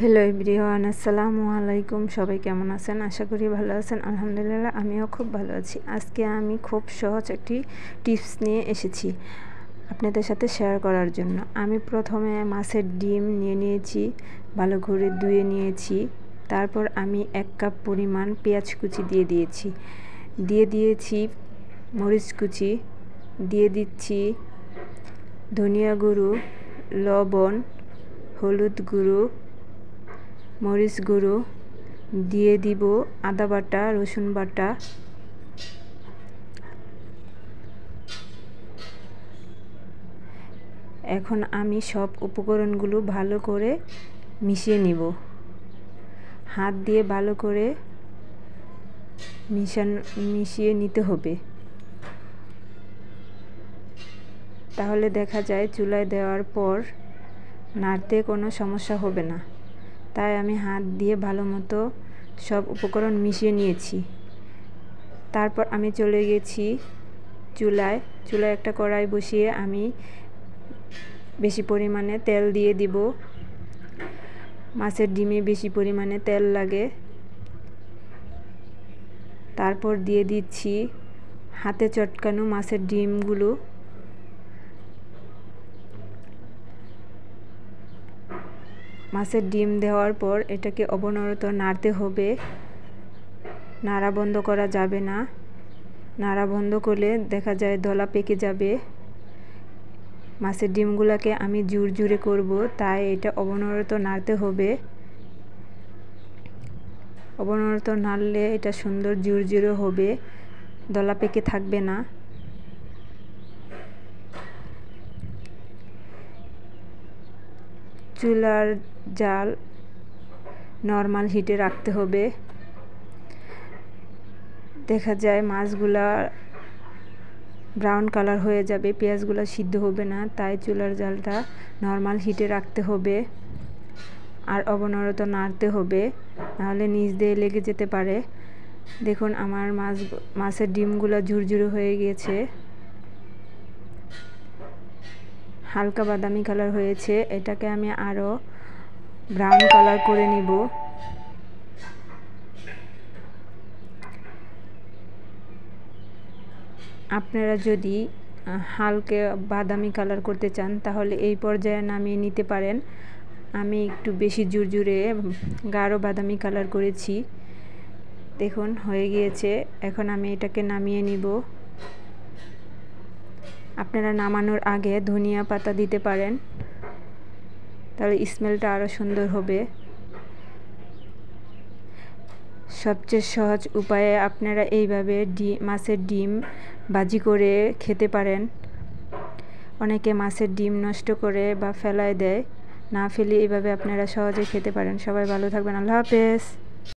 Hello everyone, আসসালামু আলাইকুম। সবাই কেমন আছেন? আশা করি ভালো আছেন। আলহামদুলিল্লাহ, আমিও খুব ভালো আছি। আজকে আমি খুব সহজ একটি টিপস নিয়ে এসেছি আপনাদের সাথে শেয়ার করার জন্য। আমি প্রথমে মাছের ডিম নিয়ে নিয়েছি, ভালো করে ধুয়ে নিয়েছি। তারপর আমি 1 কাপ পরিমাণ পেঁয়াজ কুচি দিয়ে দিয়েছি মরিচ কুচি, দিয়ে দিচ্ছি ধনিয়া গুঁড়ো, লবণ, হলুদ গুঁড়ো, মরিচ গুঁড়ো, দিয়ে দিব আদা বাটা, রসুন বাটা। এখন আমি সব উপকরণগুলো ভালো করে মিশিয়ে নিব। হাত দিয়ে ভালো করে মিশিয়ে নিতে হবে, তাহলে দেখা যায় চুলায় দেওয়ার পর নাড়তে কোনো সমস্যা হবে না। তাই আমি হাত দিয়ে ভালো মতো সব উপকরণ মিশিয়ে নিয়েছি। তারপর আমি চলে গেছি চুলায় একটা কড়াই বসিয়ে আমি বেশি পরিমাণে তেল দিয়ে দিব। মাছের ডিমে বেশি পরিমাণে তেল লাগে। তারপর দিয়ে দিচ্ছি হাতে চটকানো মাছের ডিমগুলো। মাছের ডিম দেওয়ার পর এটাকে অনবরত নাড়তে হবে, নাড়া বন্ধ করা যাবে না। নাড়া বন্ধ করলে দেখা যায় দলা পেকে যাবে। মাছের ডিমগুলোকে আমি জোরে করব, তাই এটা অনবরত নাড়তে হবে। অনবরত নাড়লে এটা সুন্দর জোরে হবে, দলা পেকে থাকবে না। চুলার জাল নরমাল হিটে রাখতে হবে। দেখা যায় মাছগুলা ব্রাউন কালার হয়ে যাবে, পেঁয়াজগুলো সিদ্ধ হবে না। তাই চুলার জালটা নরমাল হিটে রাখতে হবে আর অনবরত নাড়তে হবে, নাহলে নিচ দিয়ে লেগে যেতে পারে। দেখুন আমার মাছের ডিমগুলো ঝুরঝুরে হয়ে গিয়েছে, হালকা বাদামি কালার হয়েছে। এটাকে আমি আরও ব্রাউন কালার করে নিব। আপনারা যদি হালকা বাদামি কালার করতে চান তাহলে এই পর্যায়ে নামিয়ে নিতে পারেন। আমি একটু বেশি জুরজুরে গাঢ় বাদামি কালার করেছি। দেখুন হয়ে গিয়েছে। এখন আমি এটাকে নামিয়ে নিব। আপনারা নামানোর আগে ধনিয়া পাতা দিতে পারেন, তাহলে স্মেলটা আরও সুন্দর হবে। সবচেয়ে সহজ উপায়ে আপনারা এইভাবে মাছের ডিম ভাজি করে খেতে পারেন। অনেকে মাছের ডিম নষ্ট করে বা ফেলায় দেয়, না ফেলে এইভাবে আপনারা সহজে খেতে পারেন। সবাই ভালো থাকবেন। আল্লাহ হাফেজ।